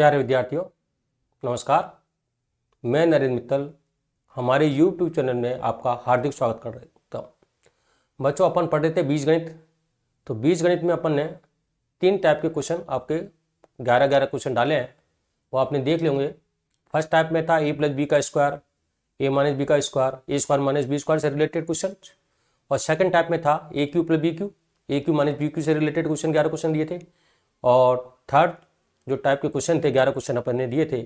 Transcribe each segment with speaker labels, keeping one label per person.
Speaker 1: प्यारे विद्यार्थियों, नमस्कार। मैं नरेंद्र मित्तल हमारे YouTube चैनल में आपका हार्दिक स्वागत करता हूँ। बच्चों, अपन पढ़ रहे थे बीजगणित। तो बीजगणित में अपन ने 3 टाइप के क्वेश्चन, आपके 11 क्वेश्चन डाले हैं, वो आपने देख लेंगे। फर्स्ट टाइप में था a + b का स्क्वायर, a - b का स्क्वायर, a² - b² से रिलेटेड क्वेश्चन। और सेकंड टाइप में था a³ + bq, a³ - bq से रिलेटेड क्वेश्चन 11 क्वेश्चन दिए थे। और थर्ड जो टाइप के क्वेश्चन थे, 11 क्वेश्चन अपन ने दिए थे,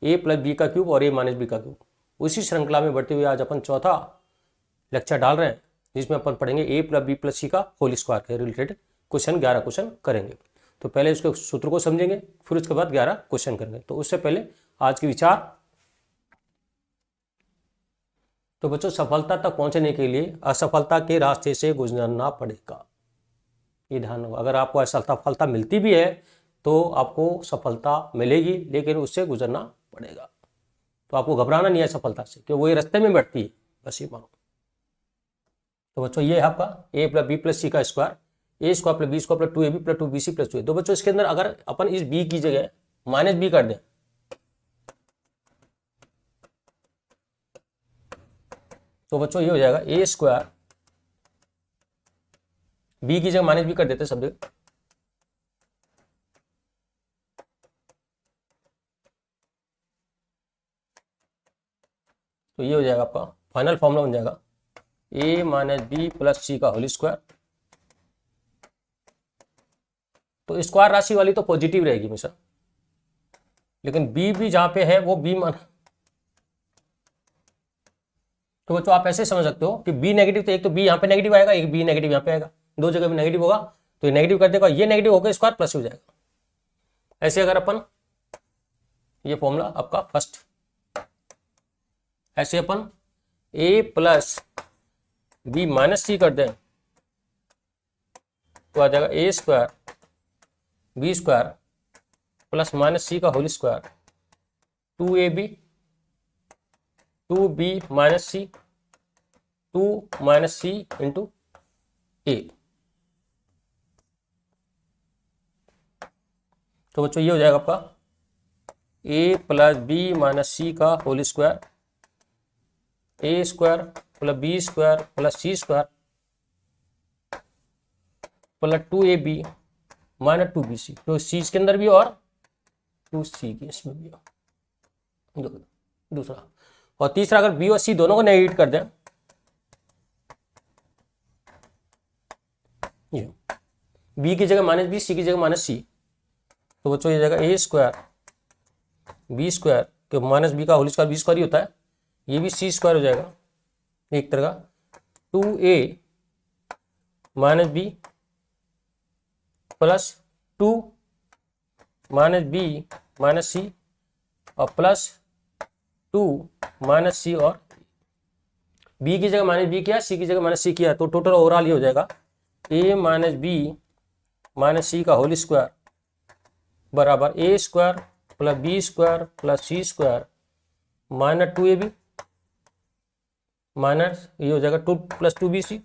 Speaker 1: a + b का क्यूब और a - b का क्यूब। उसी श्रृंखला में बढ़ते हुए आज अपन चौथा लेक्चर डाल रहे हैं, जिसमें अपन पढ़ेंगे a + b + c का होल स्क्वायर के रिलेटेड क्वेश्चन 11 क्वेश्चन करेंगे। तो पहले उसके सूत्र को समझेंगे, फिर उसके बाद 11 क्वेश्चन करेंगे। तो उससे पहले आज के विचार। तो बच्चों, सफलता तक पहुंचने के लिए असफलता के रास्ते से गुजरना पड़ेगा। ये ध्यान रखो, अगर आपको असफलता मिलती भी है तो आपको सफलता मिलेगी, लेकिन उससे गुजरना पड़ेगा। तो आपको घबराना नहीं है सफलता से, क्योंकि वही रास्ते में बैठती है, बस ये मानो। तो बच्चों, ये है आपका a + b + c का square, a² + b² + 2ab + 2bc + 2a। तो बच्चों, इसके अंदर अगर अपन इस b की जगह -b कर दें, तो बच्चों ये हो जाएगा a², b की जगह -b कर देते सब जगह, तो ये हो जाएगा आपका फाइनल फॉर्मूला बन जाएगा a - b + c का होल स्क्वायर। तो स्क्वायर राशि वाली तो पॉजिटिव रहेगी हमेशा, लेकिन b भी जहां पे है वो b मान। तो बच्चों, आप ऐसे समझ सकते हो कि b नेगेटिव, तो एक तो b यहाँ पे नेगेटिव आएगा, एक b नेगेटिव यहाँ पे आएगा, दो जगह भी नेगेटिव होगा, तो ये नेगेटिव कर देगा, ये नेगेटिव होकर स्क्वायर प्लस हो जाएगा। ऐसे अगर अपन ये फॉर्मूला आपका फर्स्ट, ऐसे अपन a + b - c कर दें तो आ जाएगा a² b² + -c का whole square 2ab 2b - c 2 - c × a। तो बच्चों, ये हो जाएगा आपका a + b - c का whole square a² + b² + c² + 2ab - 2bc। तो c इसके अंदर भी और 2c की इसमें भी हो। दूसरा और तीसरा, अगर b और c दोनों को नेगेटिव कर दें, ये b की जगह -b, c की जगह -c, तो बच्चों ये जाएगा a² b² के -b का होल स्क्वायर b² ही होता है, ये भी c² हो जाएगा एक तरह का 2a - b + 2 - b - c और प्लस 2 - c और b की जगह -b किया, c की जगह -c किया, तो टोटल ओवरऑल ये हो जाएगा a - b - c का होल स्क्वायर बराबर a² + b² + c² - 2ab minus ये हो जाएगा 2 + 2bc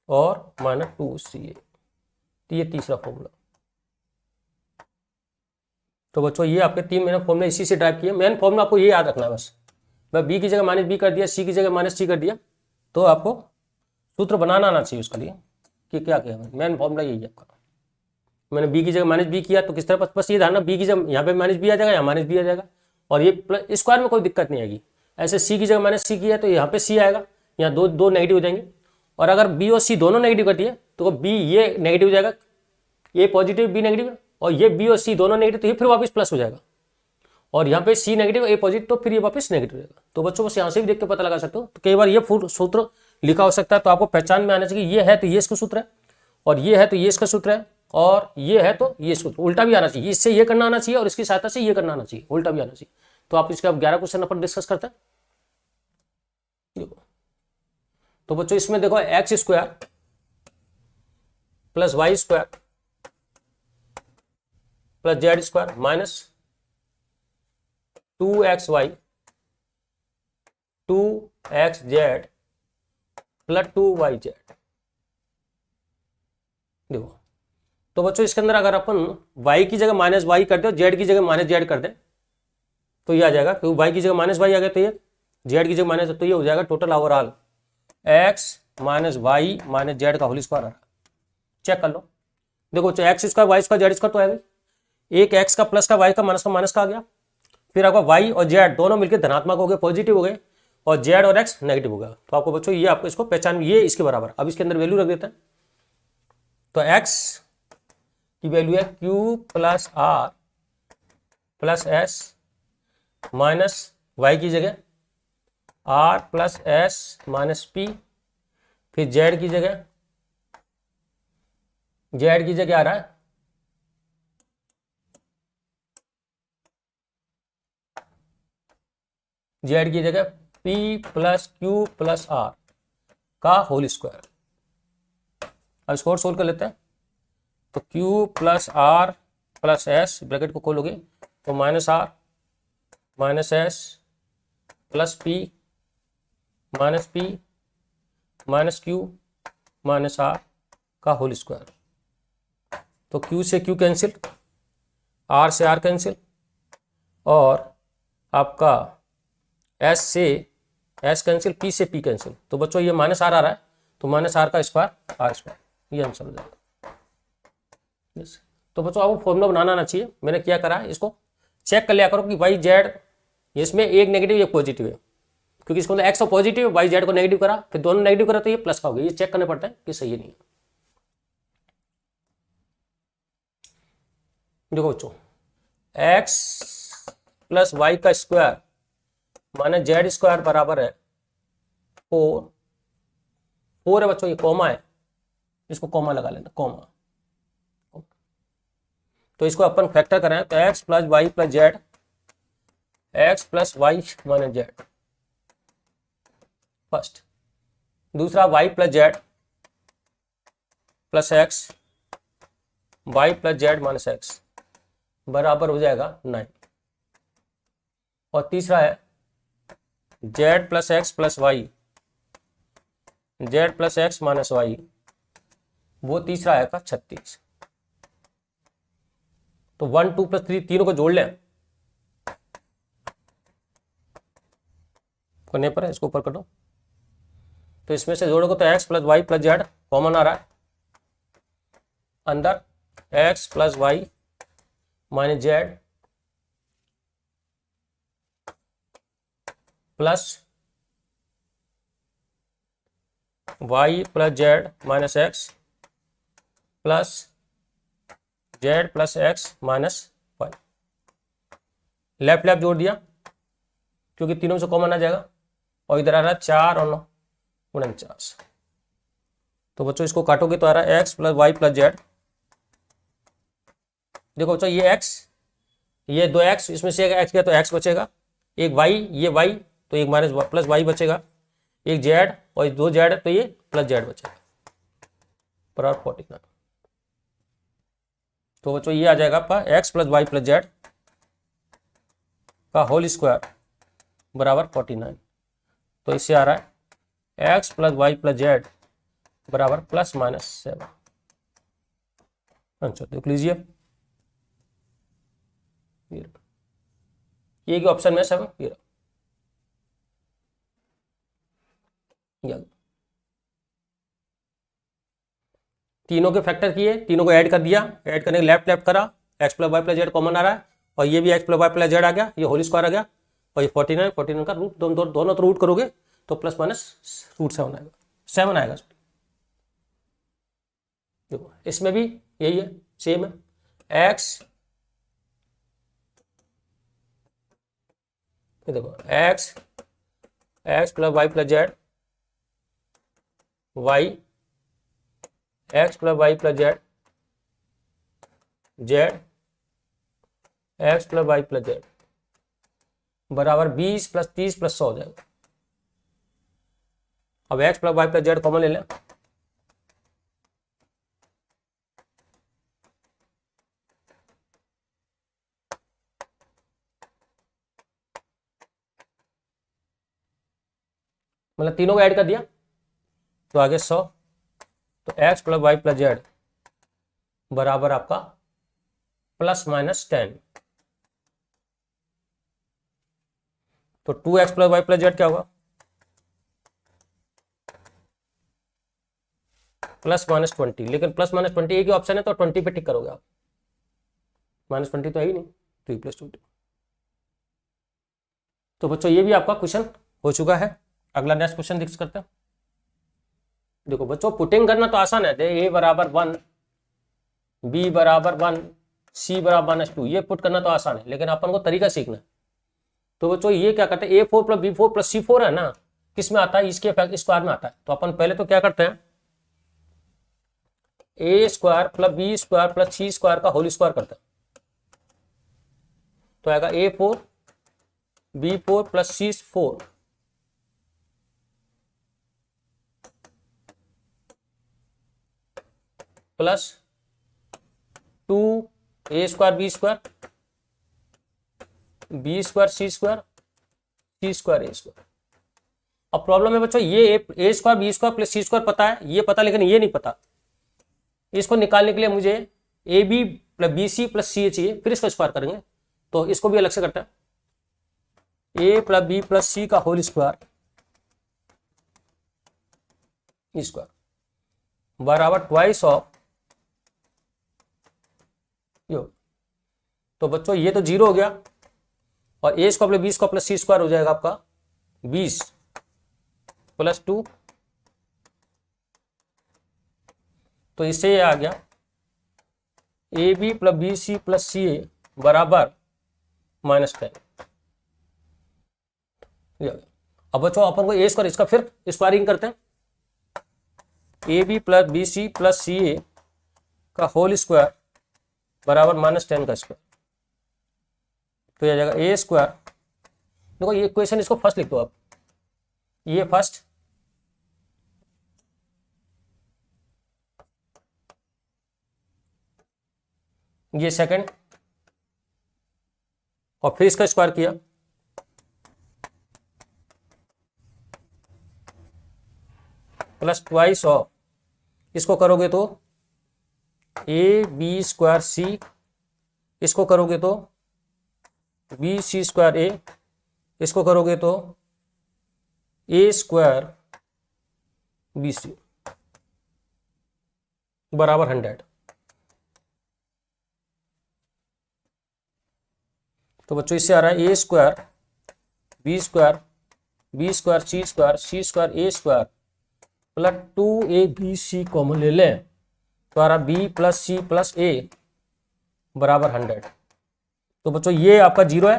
Speaker 1: और -2ca। तो ये तीसरा फॉर्मूला। तो बच्चों, ये आपके 3 मैंने फॉर्मूला इसी से टाइप किए। मेन फॉर्मूला आपको ये याद रखना है बस। मैं b की जगह -b कर दिया, c की जगह -c कर दिया, तो आपको सूत्र बनाना आना चाहिए उसके लिए कि क्या किया। मेन फॉर्मूला यही है आपका। मैंने b की जगह -b किया, तो किस तरह, बस ये ध्यान, b की जगह यहाँ पे -b आ जाएगा, यहाँ -b आ जाएगा, और ये प्लस स्क्वायर में कोई दिक्कत नहीं आएगी। ऐसे c की जगह -c किया तो यहाँ पे c आएगा, यहाँ दो नेगेटिव हो जाएंगे। और अगर b और c दोनों नेगेटिव करती है तो b ये नेगेटिव हो जाएगा, ये पॉजिटिव b नेगेटिव है, और ये b और c दोनों नेगेटिव, तो ये फिर वापस प्लस हो जाएगा। और यहाँ पे c नेगेटिव, a पॉजिटिव, तो फिर ये वापस नेगेटिव हो जाएगा। तो बच्चों, बस यहाँ से भी देख के पता लगा सकते हो। तो कई बार ये सूत्र लिखा हो सकता है, तो आपको पहचान में आना चाहिए, ये है तो ये इसका सूत्र है, और ये है तो ये इसका सूत्र है, और ये है तो ये इसको उल्टा भी आना चाहिए। इससे ये करना आना चाहिए और इसकी सहायता से ये करना आना चाहिए, उल्टा भी आना चाहिए। तो आप इसके अब 11 क्वेश्चन अपन डिस्कस करते हैं। देखो, तो बच्चों, इसमें देखो x² + y² + z² minus 2xy 2xz + 2yz। देखो, तो बच्चों इसके अंदर अगर अपन y की जगह माइनस वाई कर दे और z की जगह माइनस जेड कर दे तो ये आ जाएगा, क्योंकि y की जगह माइनस वाई आ गया तो ये z की जगह माइनस, तो ये हो जाएगा total overall x minus Y minus Z का होल स्क्वायर आ रहा है। चेक कर लो, देखो बच्चों X square Y square Z square तो है, एक एक्स का प्लस का वाई का माइनस का आ गया, फिर आपका वाई और जेड दोनों मिलकर धनात्मक हो गए, पॉजिटिव हो गए, और जेड और एक्स नेगेटिव हो गया। तो आपको बच्चों ये आपको इसको पहचान, ये इसके बराबर, अब इसके अंदर वैल्यू रख देते हैं। तो एक्स की वैल्यू है Q plus R plus S minus Y की जगह R plus S minus P, फिर जेड की जगह आ रहा है जेड की जगह p plus Q plus R का होल स्क्वायर। अब इसको और सोल्व कर लेते हैं। तो q plus R plus S, bracket को खोलोगे तो minus R minus S plus P minus Q minus R का होल स्क्वायर। तो q से q कैंसिल, r से r कैंसिल, और आपका s से s कैंसिल, p से p कैंसिल। तो बच्चों ये माइनस आर आ रहा है, तो माइनस आर का स्क्वायर आर स्क्वायर, ये आंसर हो जाएगा। yes. तो बच्चों आपको फॉर्मूला बनाना आना चाहिए, मैंने क्या करा है, इसको चेक कर लिया करो कि वाई जेड इसमें एक नेगेटिव एक पॉजिटिव है, क्योंकि इसको एक्स को पॉजिटिव वाई जेड को नेगेटिव करा, फिर दोनों नेगेटिव करा तो ये प्लस का हो गया, ये चेक करने पड़ता है कि सही है नहीं है। देखो बच्चों एक्स प्लस वाई का स्क्वायर माइनस जेड स्क्वायर बराबर है 4 है बच्चों, ये कॉमा है, इसको कॉमा लगा लेना, कॉमा। तो इसको अपन फैक्टर करें तो X plus Y plus Z, X plus Y minus Z first, दूसरा Y plus Z plus X, Y plus Z minus X बराबर हो जाएगा 9, और तीसरा है Z plus X plus Y, Z plus X minus Y, वो तीसरा आएगा 36। तो 1 2 प्लस 3 तीनों को जोड़ लें, करने पर इसको ऊपर कर दो, तो इसमें से जोड़ोगे तो X plus Y plus Z common आ रहा है, अंदर X plus Y minus Z plus Y plus Z minus X plus Z plus X minus Y, left left जोड़ दिया क्योंकि तीनों से कॉमन आ जाएगा, और इधर आ रहा है 4 और 9 49। तो बच्चों इसको काटोगे तो आ रहा है X plus Y plus Z. देखो बच्चों ये एक्स, ये 2 एक्स, इसमें से एक एक्स गया तो एक्स बचेगा, एक वाई, ये वाई तो एक माइनस प्लस वाई बचेगा, एक जेड और 2 जेड तो ये प्लस जेड बचेगा, बराबर 49। तो बच्चों ये आ जाएगा आपका X plus Y plus Z का होल स्क्वायर बराबर 49। तो इससे आ रहा है X plus Y plus Z बराबर प्लस माइनस 7। आंसर देख लीजिए, ये की ऑप्शन में 7 तीनों के फैक्टर किए, तीनों को ऐड कर दिया, ऐड करने के लेफ्ट लेफ्ट करा, X plus Y plus Z common आ रहा है, और ये भी X plus Y plus Z आ गया, ये होल स्क्वायर आ गया, और ये 49 का रूट दोनों तो रूट करोगे तो प्लस माइनस रूट 7 आएगा, 7 आएगा। देखो इसमें भी यही है, सेम है, एक्स, देखो X plus Y plus Z, Y X plus Y plus Z, Z X plus Y plus Z बराबर 20 प्लस 30 प्लस 100 हो जाएगा। अब X plus Y plus Z common ले लें, मतलब तीनों को ऐड कर दिया तो आगे 100, तो X plus Y plus Z बराबर आपका +-10। तो 2x + y + z क्या होगा? +-20। लेकिन +-20 एक ही ऑप्शन है, तो 20 पे टिक करोगे आप। -20 तो है ही नहीं, 3+20। तो बच्चों ये भी आपका क्वेश्चन हो चुका है। अगला नेक्स्ट क्वेश्चन डिस्कस करते हैं। देखो बच्चों, पुटिंग करना तो आसान है। a = 1, b = 1, c = -2, ये पुट करना तो आसान है, लेकिन अपन को तरीका सीखना है। तो बच्चों ये क्या करते हैं, a4 + b4 + c4 है ना, किस में आता है? इसके स्क्वायर में आता है। तो अपन पहले तो क्या करते हैं, a² + b² + c² का होल स्क्वायर करते हैं। तो आएगा a4 b4 + c4 plus 2a² b² b² c² c² a²। अब प्रॉब्लम है बच्चों, ये a² b² + c² पता है, ये पता, लेकिन ये नहीं पता। इसको निकालने के लिए मुझे ab + bc + ca चाहिए, फिर इसका स्क्वायर करेंगे। तो इसको भी अलग से करते हैं, a + b + c का होल स्क्वायर बराबर ट्वाइस ऑफ यो। तो बच्चों ये तो 0 हो गया, और a² + b² + c² हो जाएगा आपका 20 + 2। तो इससे ये आ गया ab + bc + ca बराबर -10। अब बच्चों अपन को a², इसका फिर स्क्वायरिंग करते हैं। ab + bc + ca का होल स्क्वायर बराबर -10 का स्क्वायर। तो यह जाएगा a²। देखो ये इक्वेशन, इसको फर्स्ट लिख दो आप, ये फर्स्ट, ये सेकंड, और फिर इसका स्क्वायर किया, प्लस ट्वाइस ऑफ, इसको करोगे तो ab² c, इसको करोगे तो bc² a, इसको करोगे तो a² bc बराबर 100। तो बच्चों इससे आ रहा है a² b² b² c² a² plus 2abc common ले लें, तो आ रहा b + c + a बराबर 100। तो बच्चों ये आपका 0 है,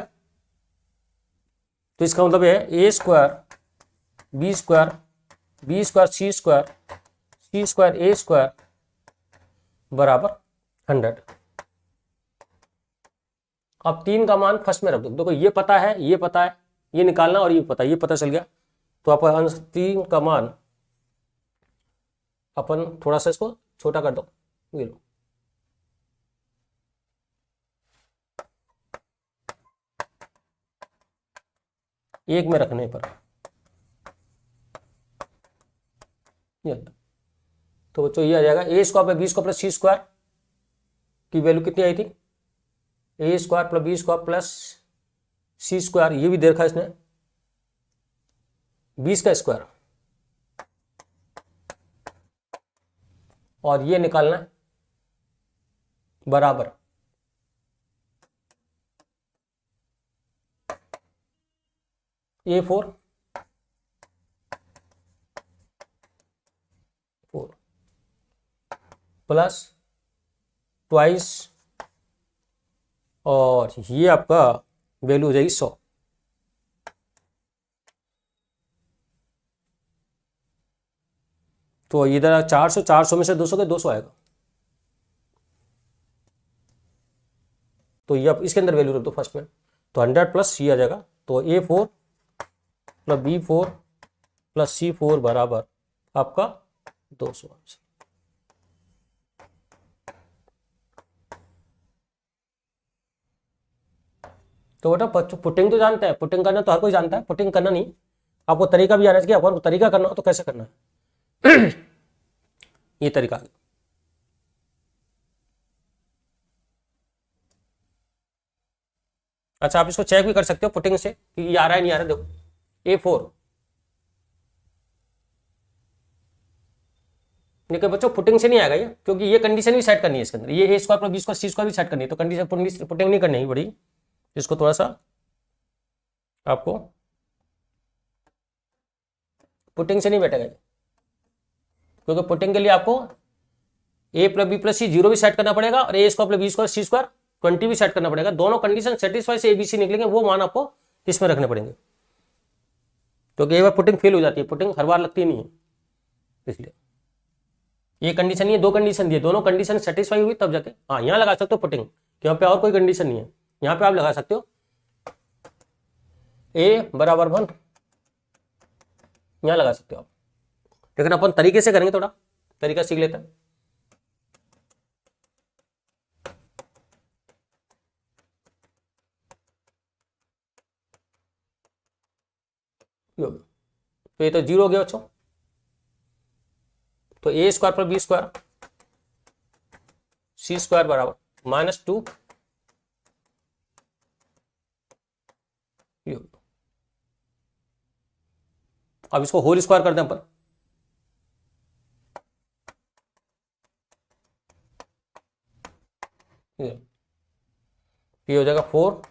Speaker 1: तो इसका मतलब है a² b² b² c² a² बराबर 100। अब 3 का मान फर्स्ट में रख दो। देखो ये पता है, ये पता है, ये निकालना, और ये पता है, ये पता चल गया। तो आपका 3 का मान, अपन थोड़ा सा इसको छोटा कर दो, ये लो, एक में रखने पर ये। तो बच्चों ये आ जाएगा a² + b² + c² की वैल्यू कितनी आई थी, a² + b² + c², ये भी दे रखा है इसने 20 का स्क्वायर, और ये निकालना है बराबर a4 प्लस ट्वाइस, और ये आपका वैल्यू हो जाएगी 100। तो इधर 400 में से 200 के 200 आएगा। तो ये आप इसके अंदर वैल्यू रख दो फर्स्ट में, तो 100 प्लस ये आ जाएगा। तो a4 + b4 + c4 बराबर आपका 200। तो बेटा पुटिंग तो जानते हैं, पुटिंग करना तो हर कोई जानता है, पुटिंग करना नहीं, आपको तरीका भी आना चाहिए। आपको तरीका करना हो तो कैसे करना है ये तरीका। अच्छा, आप इसको चेक भी कर सकते हो पुटिंग से कि ये आ रहा है नहीं आ रहा है। देखो A4, लेकिन बच्चों पुटिंग से नहीं आएगा ये, क्योंकि ये कंडीशन भी सेट करनी है इसके अंदर, ये A square plus B square C square भी सेट करनी है, तो कंडीशन पुटिंग नहीं करनी है बड़ी, इसको थोड़ा सा आपको पुटिंग से नहीं बैठेगा ये, क्योंकि पुटिंग के लिए आपको A plus B plus C 0 भी सेट करना पड़ेगा और A square plus B square C square 20 भी सेट करना पड़ेगा। दोनों कंडीशन सेटिस्फाई से ABC निकलेंगे, वो मान आपको इसमें रखने पड़ेंगे, क्योंकि एक बार पुटिंग फेल हो जाती है, पुटिंग हर बार लगती नहीं है, इसलिए ये कंडीशन, ये दो कंडीशन दिए, दोनों कंडीशन सेटिस्फाई हुई तब जाके हाँ यहाँ लगा सकते हो पुटिंग, यहाँ पे और कोई कंडीशन नहीं है, यहाँ पे आप लगा सकते हो A बराबर 1, यहाँ लगा सकते हो आप, लेकिन अपन तरीके से करेंगे, थोड़ा तरीका सीख लेते हैं। तो ये तो 0 हो गया बच्चों, तो A square plus B square C square बराबर -2, अब इसको होल स्क्वायर कर दें अपन, ये हो जाएगा 4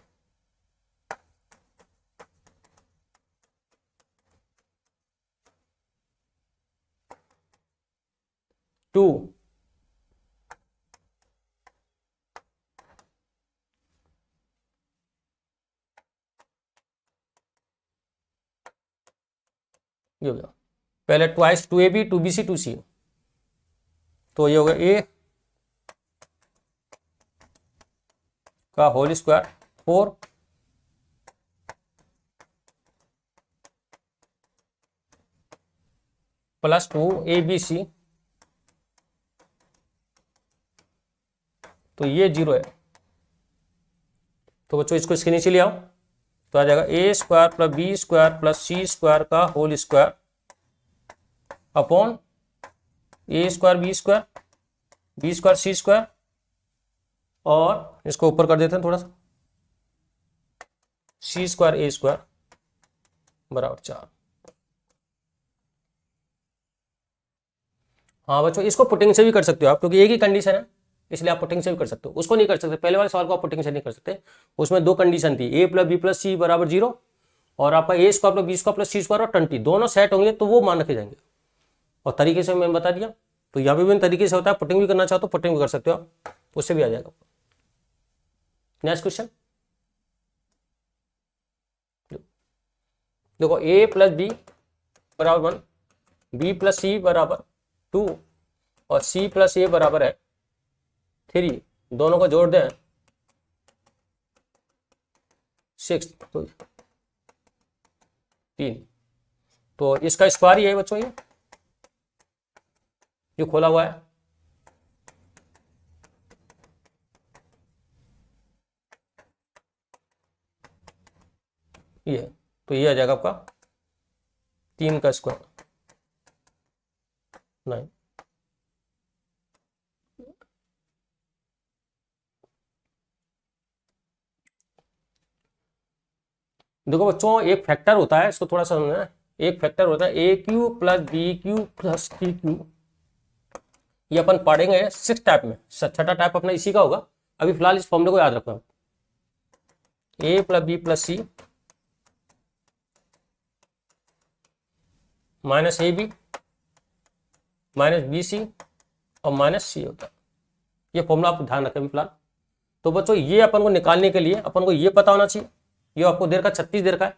Speaker 1: 2 ये हो गया, पहले ट्वाइस 2AB 2BC 2C, तो ये हो गया A का होल स्क्वायर 4 प्लस 2ABC, तो ये 0 है, तो बच्चों इसको इसके नीचे ले आओ, तो आ जाएगा A square plus B square plus C square का whole square upon A square B square C square, और इसको ऊपर कर देते हैं थोड़ा सा, C स्क्वायर A स्क्वायर बराबर 4। हाँ बच्चों, इसको पुटिंग से भी कर सकते हो आप, क्योंकि एक ही कंडीशन है, इसलिए आप पुटिंग से भी कर सकते हो, उसको नहीं कर सकते, पहले वाले सवाल को आप पुटिंग से नहीं कर सकते, उसमें दो कंडीशन थी, A plus B plus C बराबर 0, और आपका A square plus B square plus C square और 20 दोनों सेट होंगे तो वो मान रखे जाएंगे, और तरीके से मैंने बता दिया, तो यहाँ पे भी तरीके से होता है, पुटिंग भी करना चाहो तो पुटिंग भी कर सकते हो आप, उससे भी आ जाएगा। नेक्स्ट क्वेश्चन देखो, A प्लस B बराबर 1, B प्लस C बराबर 2 और C प्लस A बराबर है 3, दोनों को जोड़ दें 6, तो 3, तो इसका स्क्वायर ही है बच्चों, ये जो खोला हुआ है, ये, तो ये आ जाएगा आपका 3 का स्क्वायर 9। देखो बच्चों, एक फैक्टर होता है, इसको थोड़ा सा समझना है, एक फैक्टर होता है AQ plus BQ plus TQ, ये अपन पढ़ेंगे 6 टाइप में, छठा टाइप अपना इसी का होगा, अभी फिलहाल इस फॉर्मूले को याद रखना, A plus B plus C minus AB minus BC और माइनस C होता है, ये फॉर्मूला आप ध्यान रखें फिलहाल। तो बच्चों ये अपन को निकालने के लिए अपन को ये पता होना चाहिए, ये आपको देर का 36 देर का है,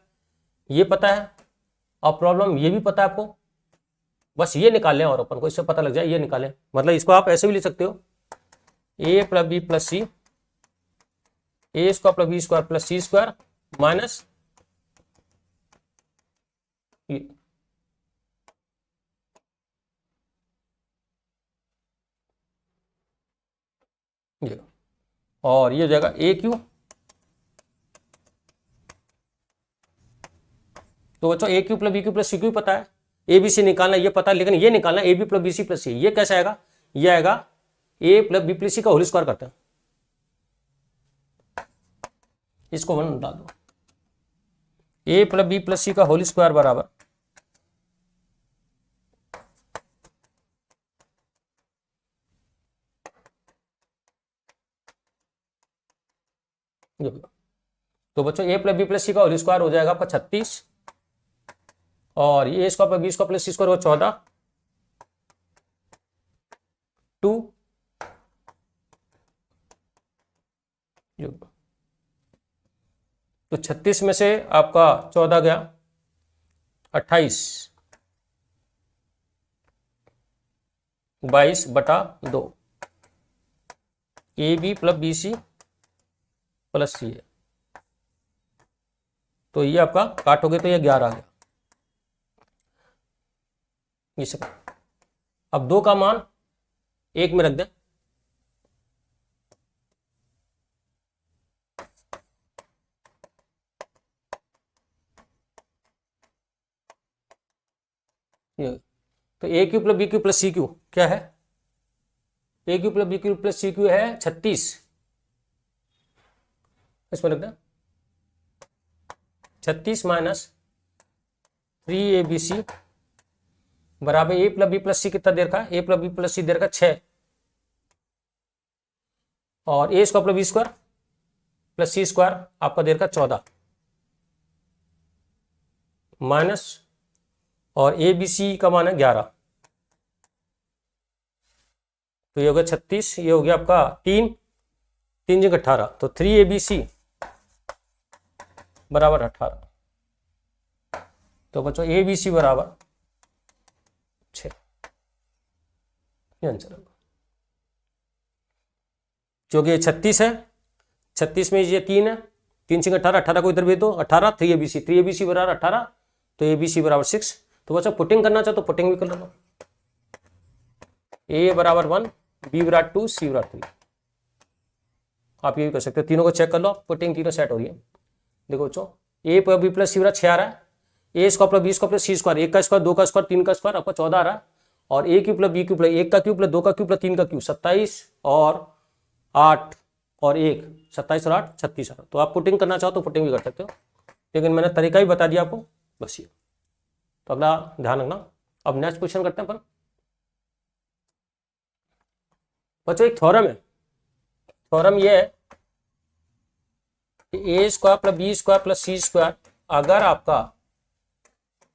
Speaker 1: ये पता है, और प्रॉब्लम ये भी पता है आपको, बस ये निकाल लें और अपन को इससे पता लग जाए, ये निकालें, मतलब इसको आप ऐसे भी लिख सकते हो, A plus B plus C, A square plus B square plus C square minus ये, और ये हो जाएगा AQ, तो बच्चों AQ plus BQ plus CQ पता है, ABC निकालना ये पता है, लेकिन ये निकालना AB plus BC plus C, ये कैसे आएगा, ये आएगा A plus B plus C का होल स्क्वायर करते हैं, इसको 1 डाल दो। A plus B plus C का होल स्क्वायर बराबर तो बच्चों A plus B plus C का होल स्क्वायर हो जाएगा आपका 36 और ये square plus B square plus C square हो 14 2 तो 36 में से आपका 14 गया 28 22/2 A B plus B C plus C है। तो ये आपका काटोगे तो ये 11 आ गया। इसे अब 2 का मान 1 में रख दें। तो A cube plus B cube plus C cube क्या है? A cube plus B cube plus C cube है 36। इसमें रख दें 36 माइनस 3abc बराबर A plus B plus C कितना दे रखा है? A plus B plus C दे रखा 6 और A square plus B square plus C square आपका दे रखा 14 माइनस और ए बी सी का मान है 11। तो ये हो गया 36, ये हो गया आपका 3 3 जगह 18 तो 3abc बराबर 18। तो बच्चों ए बी सी बराबर 6 ये आंसर होगा। क्योंकि ये 36 है, 36 में ये 3 है, 3 से 18 18 को इधर भेज दो 18 3abc बराबर 18 तो abc बराबर 6। तो बच्चों पुटिंग करना चाहो तो पुटिंग भी कर लो। ए बराबर 1 बी बराबर 2 सी बराबर 3 आप ये भी कर सकते हो। तीनों को चेक कर लो, पुटिंग तीनों सेट हो रही है। देखो बच्चों ए पर बी प्लस सी बराबर 6 आ रहा है, A square plus B square plus C square 1 का स्क्वायर 2 का स्क्वायर 3 का स्क्वायर आपका 14 आ रहा है और A cube plus B cube plus 1 का क्यू प्लस 2 का क्यू प्लस 3 का क्यू 27 और 8 और 1 27 और 8 36 आ रहा। तो आप पुटिंग करना चाहो तो पुटिंग भी कर सकते हो, लेकिन मैंने तरीका ही बता दिया आपको बस ये। तो अगला ध्यान रखना। अब नेक्स्ट क्वेश्चन करते हैं अपन बच्चों। एक थ्योरम है, थ्योरम ये है कि A square plus B square plus C square अगर आपका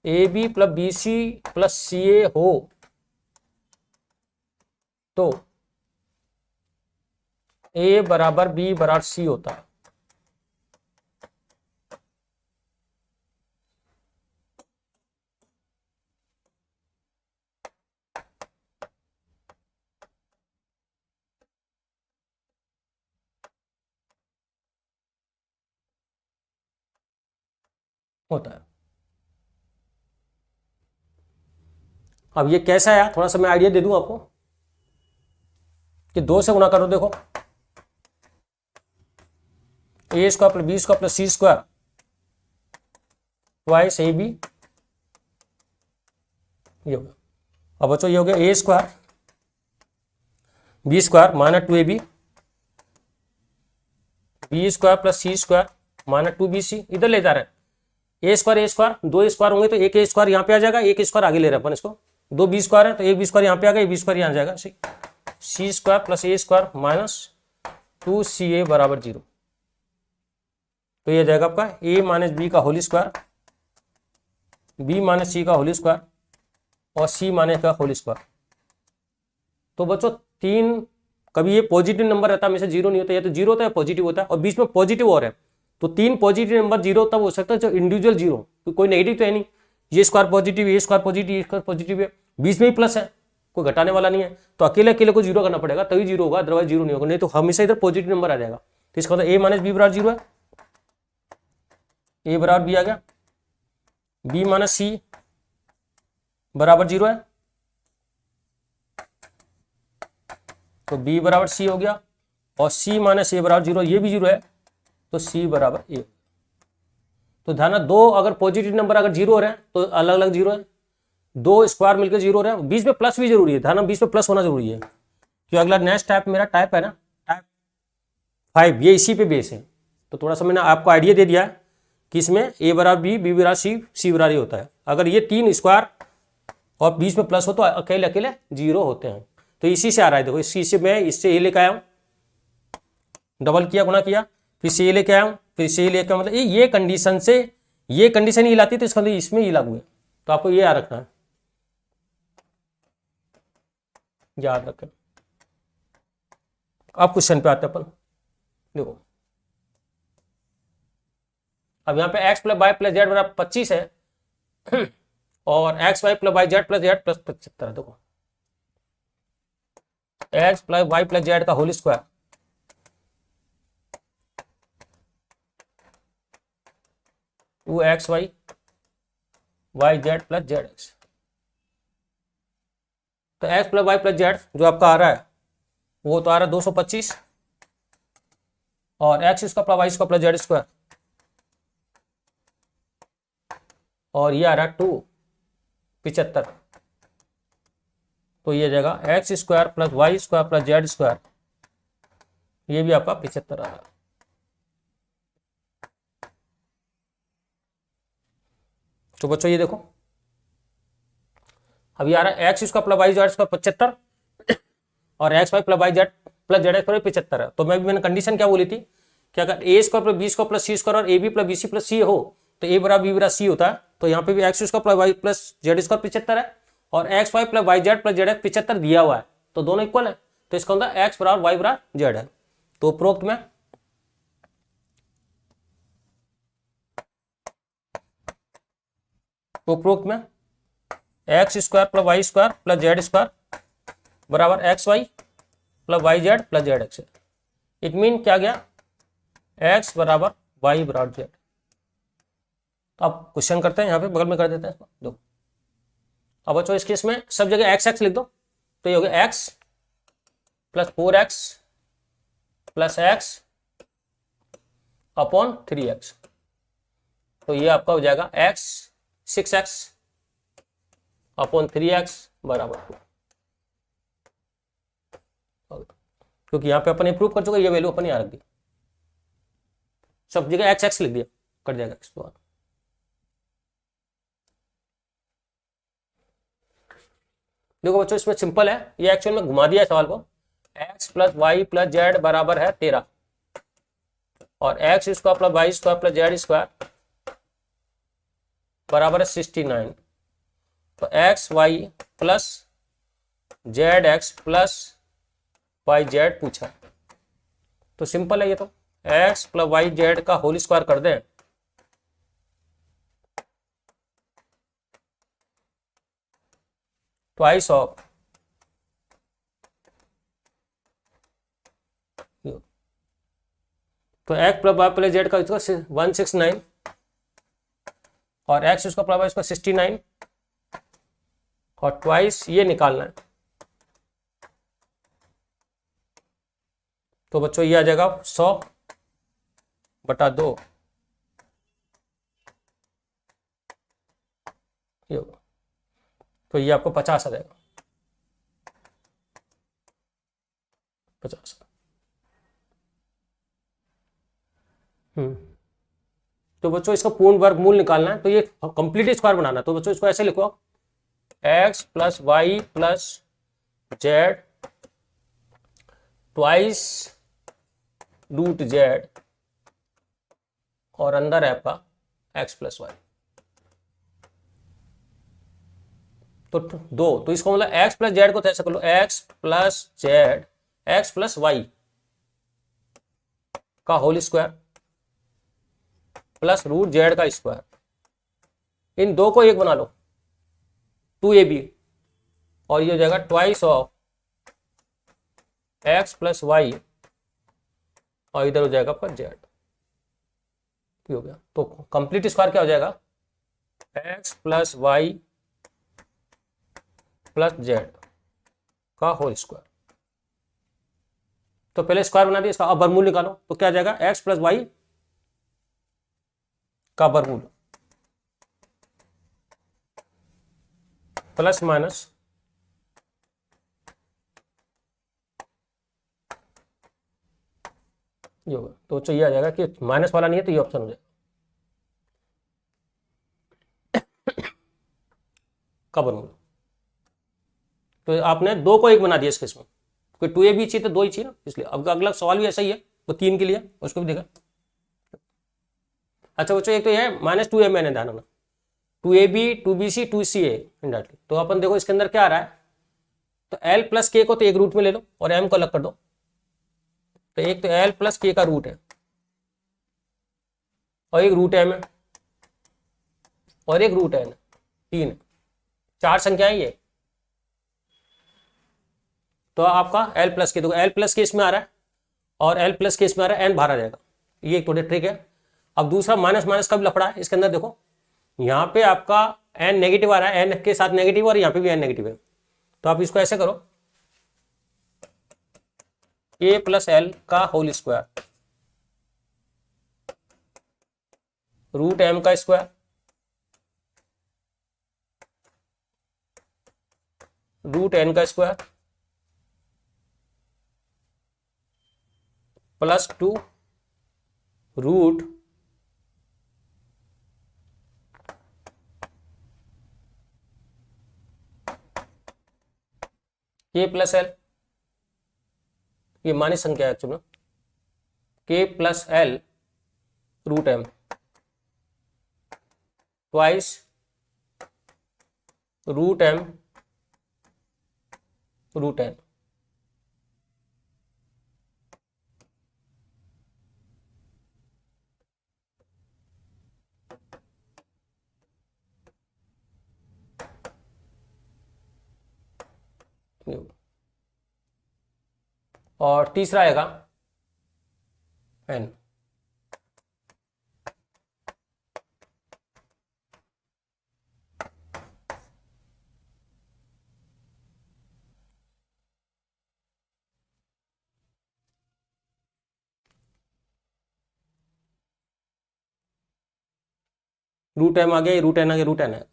Speaker 1: A B plus B C plus C A हो तो ए बराबर बी बराबर सी होता है। होता है। अब ये कैसा है थोड़ा सा मैं आइडिया दे दूं आपको कि 2 से गुणा करो। देखो A square plus B square plus C square twice A B ये होगा। अब बच्चों ये हो गया A square B square minus 2ab B square plus C square minus 2bc इधर ले जा रहे हैं। ए स्क्वायर 2 स्क्वायर होंगे तो एक ए स्क्वायर यहाँ पे आ जाएगा, एक स्क्वायर आगे ले रहे हैं अपन इसको। 2 बी स्क्वायर है तो एक बी स्क्वायर यहाँ पे आ गया, एक बी स्क्वायर यहाँ आ जाएगा। सी स्क्वायर प्लस ए स्क्वायर माइनस 2ca बराबर 0। तो ये जाएगा आपका a माइनस बी का होल स्क्वायर b माइनस सी का होल स्क्वायर और c माइनस का होल स्क्वायर। तो बच्चों 3 कभी ये पॉजिटिव नंबर रहता है, हमेशा 0 नहीं होता, या तो 0 होता है या पॉजिटिव होता है और बीच में पॉजिटिव और है। तो 3 पॉजिटिव नंबर 0 तब हो सकता है जो इंडिविजुअल 0, तो कोई नेगेटिव तो है नहीं। ये स्क्वायर पॉजिटिव, ये स्क्वायर पॉजिटिव, ये स्क्वायर पॉजिटिव है, बीच में ही प्लस है, कोई घटाने वाला नहीं है। तो अकेले अकेले को 0 करना पड़ेगा तभी 0 होगा, अदरवाइज 0 नहीं होगा, नहीं तो हमेशा इधर पॉजिटिव नंबर आ जाएगा। तो इसका मतलब a माइनस बी बराबर 0 है, a बराबर b आ गया, b माइनस सी बराबर 0 है तो b बराबर c हो गया और c माइनस a बराबर 0 ये भी 0 है तो c बराबर a। तो ध्यान 2 अगर पॉजिटिव नंबर अगर 0 हो रहे हैं तो अलग अलग 0 है, 2 स्क्वायर मिलकर 0 हो रहे हैं, बीच में प्लस भी जरूरी है। ध्यान बीच में प्लस होना जरूरी है क्योंकि अगला नेक्स्ट टाइप मेरा टाइप है ना टाइप 5, ये इसी पे बेस है। तो थोड़ा सा मैंने आपको आइडिया दे दिया कि इसमें ए बराबर बी बराबर सी बराबर होता है। अगर ये 3 स्क्वायर और बीच में प्लस हो तो अकेले अकेले 0 होते हैं। तो इसी से आ रहा है, देखो इसी से मैं इससे ए लेके आया हूँ, डबल किया, गुना किया, फिर से ए लेके आया हूँ, फिर से ए लेके, मतलब ये कंडीशन से ये कंडीशन ही लाती है तो इसका मतलब इसमें ये लागू है। तो आपको ये याद रखना है, याद रखें। अब क्वेश्चन पे आते हैं अपन। देखो अब यहाँ पे X plus Y plus Z बराबर 25 है और X Y plus Y Z plus 75 है। देखो X plus Y plus Z का होल स्क्वायर वो X Y Y Z plus Z X. तो X plus Y plus Z जो आपका आ रहा है वो तो आ रहा है 225 और X square plus Y square plus Z square और ये आ रहा है 275। तो ये जाएगा X square plus Y square plus Z square, ये भी आपका 75 आ रहा है। तो बच्चों ये देखो अभी आ रहा है X square plus Y Z square 75 और X Y plus Y Z plus Z square 75 है। तो मैंने कंडीशन क्या बोली थी कि अगर A square plus B square plus C square और A B plus B C plus C हो तो ए बराबर बी बराबर सी होता है। तो यहाँ पे भी X square plus Y plus Z square 75 है और X Y plus Y Z plus Z 75 दिया हुआ है, तो दोनों इक्वल है। तो इसका मतलब एक्स बराबर वाई बराबर जेड है। तो उपरोक्त में X square plus Y square plus Z square बराबर X Y plus Y Z plus Z X है। इट मीन क्या गया, एक्स बराबर वाई बराबर जेड। तो अब क्वेश्चन करते हैं, यहाँ पे बगल में कर देते हैं इसको। दो अब बच्चों इस केस में सब जगह एक्स एक्स लिख दो। तो ये हो गया x plus 4x plus x upon 3x। तो ये आपका हो जाएगा x 6x अपॉन 3x बराबर 2। क्योंकि यहाँ पे अपन प्रूव कर चुके, ये वैल्यू अपन यहाँ रख दी, सब जगह एक्स एक्स लिख दिया, कट जाएगा x तो। देखो बच्चों इसमें सिंपल है, ये एक्चुअल में घुमा दिया है सवाल को। x plus Y plus Z बराबर है 13 और X square plus Y square plus Z square बराबर है 69। तो X Y plus Z X plus Y Z पूछा, तो सिंपल है ये। तो एक्स प्लस वाई जेड का होल स्क्वायर कर दें ट्वाइस ऑफ तो X plus Y plus Z का इसका 169 और एक्स उसका प्लस वाई इसका 69 और ट्वाइस ये निकालना है। तो बच्चों ये आ जाएगा 100/2। तो ये आपको 50 आ जाएगा, 50। तो बच्चों इसका पूर्ण वर्गमूल निकालना है, तो ये कंप्लीट स्क्वायर बनाना है। तो बच्चों इसको ऐसे लिखो, X plus Y plus Z twice root Z और अंदर है आपका एक्स प्लस वाई। तो दो, तो इसको मतलब एक्स प्लस जेड को तो ऐसा कर लो, X plus Z X plus Y का whole square plus root Z का स्क्वायर। इन दो को एक बना लो 2ab और ये हो जाएगा twice of X plus Y और इधर हो जाएगा आपका जेड। हो गया। तो कंप्लीट स्क्वायर क्या हो जाएगा, X plus Y plus Z का होल स्क्वायर। तो पहले स्क्वायर बना दिया, इसका अब वर्गमूल निकालो। तो क्या आ जाएगा, एक्स प्लस वाई का वर्गमूल प्लस माइनस ये होगा। तो बच्चों ये आ जाएगा कि माइनस वाला नहीं है तो ये ऑप्शन हो जाएगा। कब बनूंगा? तो आपने दो को एक बना दिया इस केस में, कोई 2a भी चाहिए तो 2 ही चाहिए ना, इसलिए अब अगला सवाल भी ऐसा ही है, वो 3 के लिए उसको भी देखा। अच्छा बच्चों एक तो ये है -2a, मैंने ध्यान रखना 2ab 2bc 2ca इनडायरेक्टली। तो अपन देखो इसके अंदर क्या आ रहा है, तो l प्लस के को तो एक रूट में ले लो और m को अलग कर दो। तो एक तो l प्लस के का रूट है और एक रूट m है और एक रूट n, 3 है, 4 संख्याएं ये। तो आपका l प्लस के, देखो l प्लस के इसमें आ रहा है और l प्लस के इसमें आ रहा है, n बाहर आ जाएगा। ये एक थोड़ी ट्रिक है। अब दूसरा माइनस माइनस का भी लफड़ा है इसके अंदर। देखो यहाँ पे आपका n नेगेटिव आ रहा है, n के साथ नेगेटिव और यहाँ पे भी n नेगेटिव है। तो आप इसको ऐसे करो, a प्लस एल का होल स्क्वायर रूट m का स्क्वायर रूट n का square plus 2 root k plus L, ये मानी संख्या है actually, k plus L root m twice root m root n। और तीसरा आएगा n, रूट m आ गया, रूट n आ गया, रूट n है।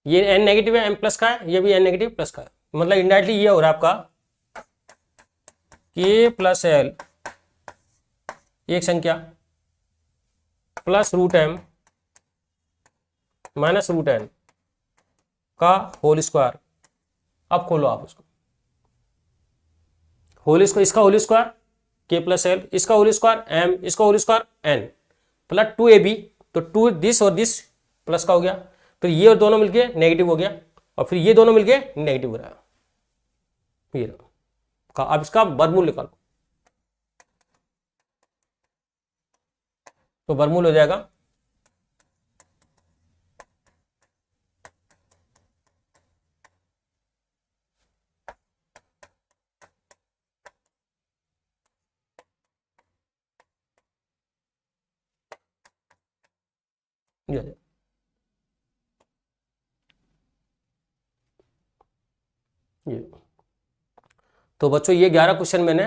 Speaker 1: ये n नेगेटिव है, m प्लस का है, ये भी n नेगेटिव प्लस का है। मतलब इनडायरेक्टली ये हो रहा है आपका k प्लस एल एक संख्या plus root m minus root n का होल स्क्वायर। अब खोलो आप उसको, होल स्क्वायर, इसका whole square k plus L, इसका होल स्क्वायर m, इसका whole square n plus 2ab। तो 2 दिस और दिस प्लस का हो गया, फिर ये और दोनों मिलके नेगेटिव हो गया और फिर ये दोनों मिलके नेगेटिव हो रहा है। ये का अब इसका वर्गमूल निकालो, तो वर्गमूल हो जाएगा ये। तो बच्चों ये 11 क्वेश्चन मैंने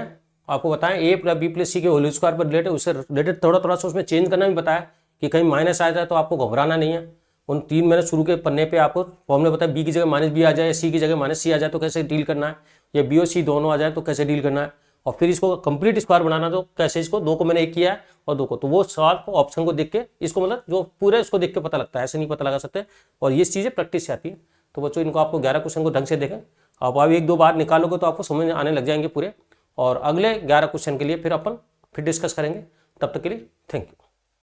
Speaker 1: आपको बताया ए प्लस बी प्लस सी के होल स्क्वायर पर रिलेटेड, उससे रिलेटेड थोड़ा थोड़ा सा उसमें चेंज करना भी बताया कि कहीं माइनस आ जाए तो आपको घबराना नहीं है। उन 3 मैंने शुरू के पन्ने पे आपको फॉर्मूले बताया, बी की जगह माइनस बी आ जाए, सी की जगह माइनस सी आ जाए तो कैसे डील करना है, या बी और सी दोनों आ जाए तो कैसे डील करना है, और फिर इसको कंप्लीट स्क्वायर बनाना तो कैसे, इसको 2 को मैंने 1 किया है और 2 को, तो वो सवाल को ऑप्शन को देख के इसको मतलब जो पूरे इसको देख के पता लगता है, ऐसे नहीं पता लगा सकते, और ये चीज़ें प्रैक्टिस से आती है। तो बच्चों इनको आपको 11 क्वेश्चन को ढंग से देखें, आप अभी 1-2 बार निकालोगे तो आपको समझ आने लग जाएंगे पूरे, और अगले 11 क्वेश्चन के लिए फिर अपन डिस्कस करेंगे। तब तक के लिए थैंक यू।